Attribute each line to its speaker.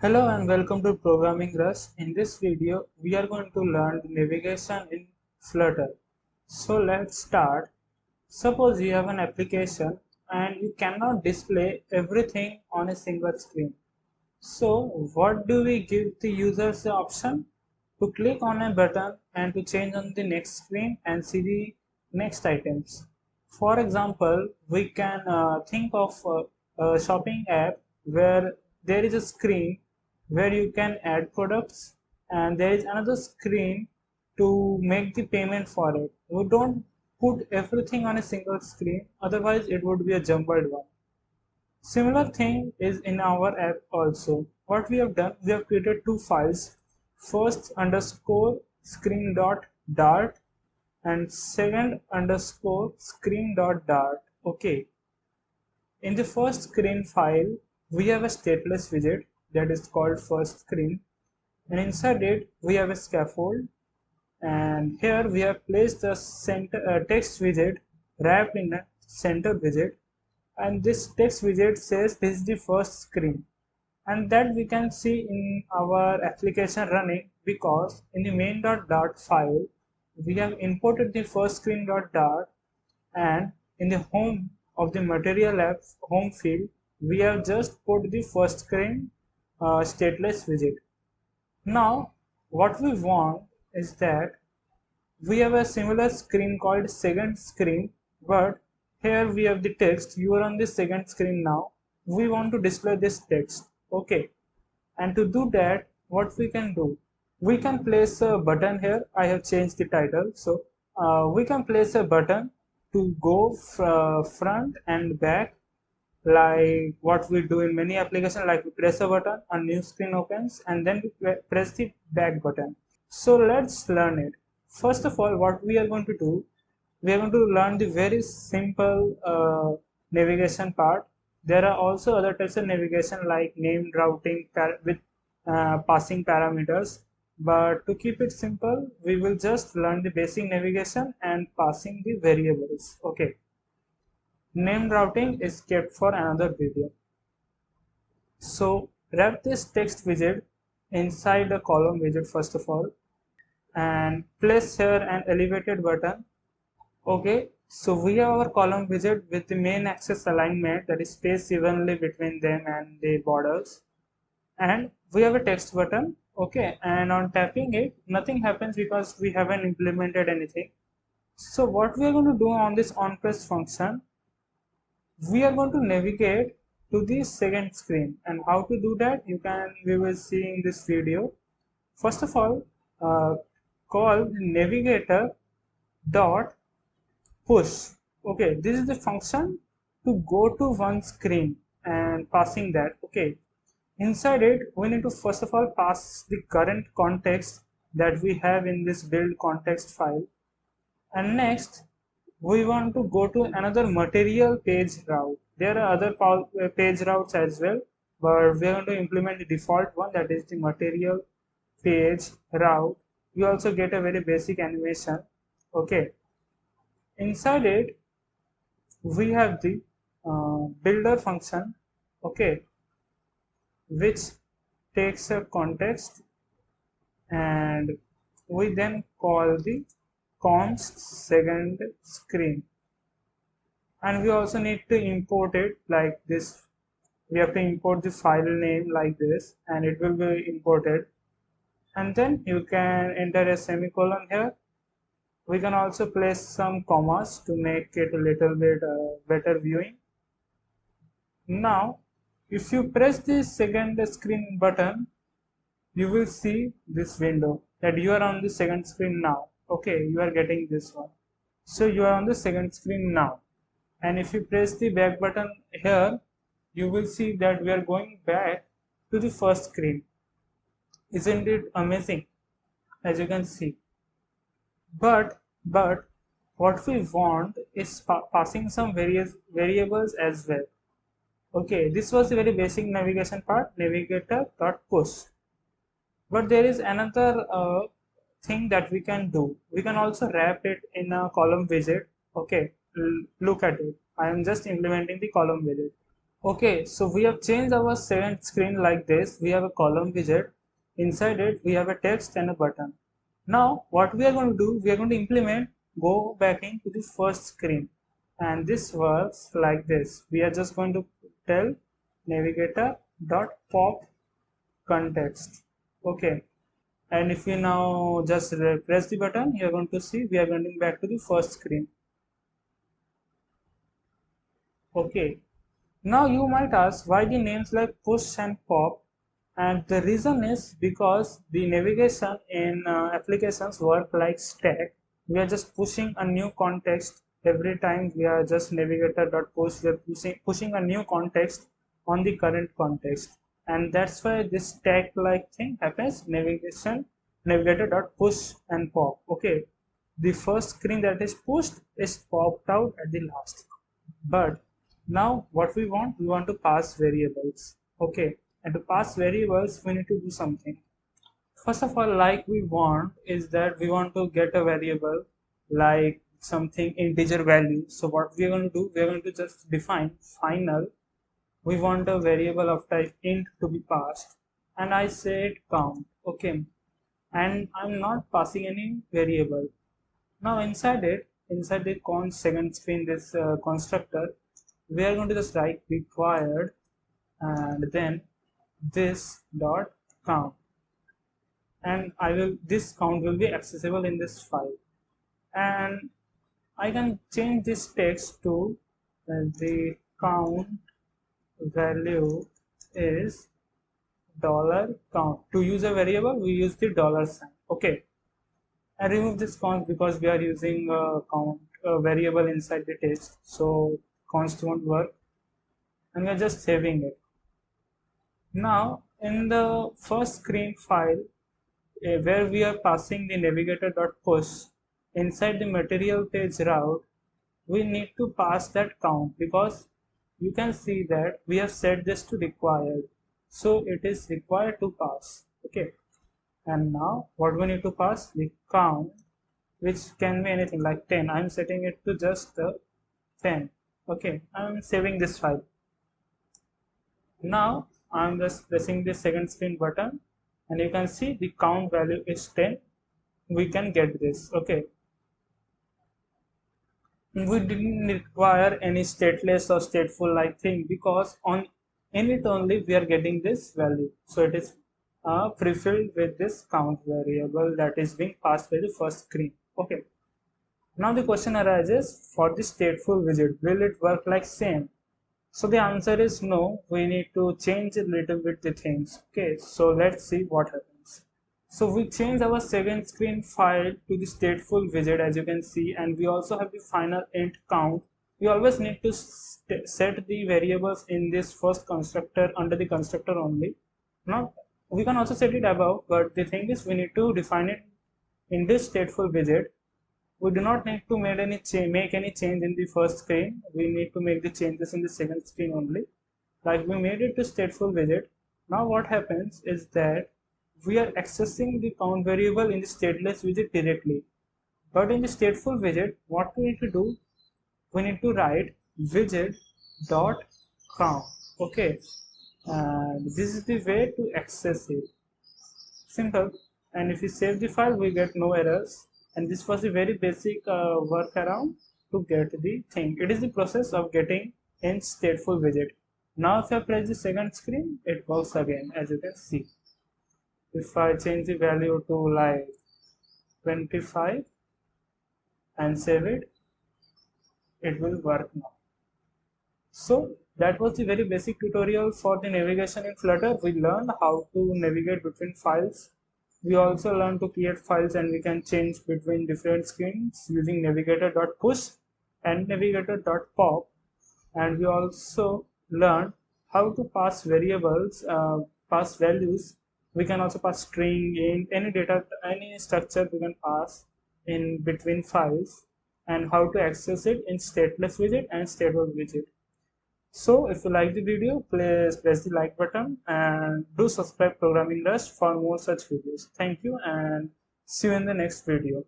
Speaker 1: Hello and welcome to Programming Rush. In this video, we are going to learn the navigation in Flutter. So let's start. Suppose you have an application and you cannot display everything on a single screen. So what do we give the users the option? To click on a button and to change on the next screen and see the next items. For example, we can think of a shopping app where there is a screen where you can add products and there is another screen to make the payment for it. We don't put everything on a single screen, otherwise it would be a jumbled one. Similar thing is in our app also. What we have done, we have created two files, first underscore screen dot dart and second underscore screen dot dart. Okay. In the first screen file, we have a stateless widget that is called first screen, and inside it we have a scaffold, and here we have placed the center text widget wrapped in a center widget, and this text widget says this is the first screen, and that we can see in our application running because in the main.dart file we have imported the first screen.dart, and in the home of the material app home field we have just put the first screen stateless widget. Now what we want is that we have a similar screen called second screen, but here we have the text. You are on the second screen now. We want to display this text. Okay. And to do that, what we can do? We can place a button here. I have changed the title. So we can place a button to go front and back, like what we do in many applications, like we press a button, a new screen opens, and then we press the back button. So let's learn it. First of all, what we are going to do, we are going to learn the very simple navigation part. There are also other types of navigation like named routing with passing parameters. But to keep it simple, we will just learn the basic navigation and passing the variables. Okay. Named routing is kept for another video. So wrap this text widget inside the column widget first of all, and place here an elevated button. Okay, so we have our column widget with the main axis alignment, that is spaced evenly between them and the borders, and we have a text button. Okay, and on tapping it nothing happens because we haven't implemented anything. So what we are going to do on this onPress function, we are going to navigate to the second screen, and how to do that we will see in this video. First of all, call navigator.push. Okay, this is the function to go to one screen and passing that. Okay, inside it we need to first of all pass the current context that we have in this build context file, and next we want to go to another material page route. There are other page routes as well, but we are going to implement the default one, that is the material page route. You also get a very basic animation. Okay, inside it we have the builder function. Okay, which takes a context, and we then call the const second screen, and we also need to import it like this. We have to import the file name like this, and it will be imported, and then you can enter a semicolon here. We can also place some commas to make it a little bit better viewing. Now if you press the second screen button, you will see this window that you are on the second screen now. Okay, you are getting this one. So you are on the second screen now, and if you press the back button here, you will see that we are going back to the first screen. Isn't it amazing? As you can see, but what we want is passing some variables as well. Okay, this was the very basic navigation part, navigator.push. But there is another thing that we can do. We can also wrap it in a column widget. Okay, look at it. I am just implementing the column widget. Okay, so we have changed our second screen like this. We have a column widget. Inside it, we have a text and a button. Now, what we are going to do, we are going to implement, go back into the first screen. And this works like this. We are just going to tell navigator.pop context. Okay. And if you now just press the button, you are going to see we are going back to the first screen. Okay. Now you might ask why the names like push and pop, and the reason is because the navigation in applications work like stack. We are just pushing a new context every time we are just navigator.push. We are pushing a new context on the current context, and that's why this stack like thing happens. Navigator.push and pop. Okay, the first screen that is pushed is popped out at the last. But now what we want to pass variables. Okay, and to pass variables we need to do something. First of all, like we want is that we want to get a variable like something integer value. So what we are going to do, we are going to just define final. We want a variable of type int to be passed, and I said count. Okay, and I'm not passing any variable. Now inside it, inside the const second screen, this constructor, we are going to just write required and then this dot count, and this count will be accessible in this file, and I can change this text to the count value is dollar count. To use a variable, we use the dollar sign. Okay, I remove this const because we are using a count variable inside the text, so const won't work, and we are just saving it. Now in the first screen file where we are passing the navigator.push, inside the material page route we need to pass that count because you can see that we have set this to required, so it is required to pass. Okay, and now what we need to pass, the count, which can be anything like 10. I'm setting it to just 10. Okay, I'm saving this file. Now I'm just pressing the second screen button, and you can see the count value is 10. We can get this. Okay, we didn't require any stateless or stateful like thing because on in it only we are getting this value, so it is pre-filled with this count variable that is being passed by the first screen. Okay, now the question arises, for the stateful widget, will it work like same? So the answer is no. We need to change a little bit the things. Okay, so let's see what happens. So we change our second screen file to the stateful widget, as you can see, and we also have the final int count. We always need to set the variables in this first constructor under the constructor only. Not, we can also set it above, but the thing is we need to define it in this stateful widget. We do not need to make any change in the first screen. We need to make the changes in the second screen only. Like we made it to stateful widget. Now what happens is that we are accessing the count variable in the stateless widget directly. But in the stateful widget, what we need to do, we need to write widget dot count. Okay, and this is the way to access it. Simple. And if we save the file, we get no errors. And this was a very basic workaround to get the thing. It is the process of getting in stateful widget. Now if I press the second screen, it works again, as you can see. If I change the value to like 25 and save it, it will work now. So that was the very basic tutorial for the navigation in Flutter. We learned how to navigate between files. We also learned to create files, and we can change between different screens using navigator.push and navigator.pop. And we also learned how to pass variables, pass values. We can also pass string, int, any data, any structure we can pass in between files, and how to access it in stateless widget and stateful widget. So if you like the video, please press the like button and do subscribe Programming Rust for more such videos. Thank you and see you in the next video.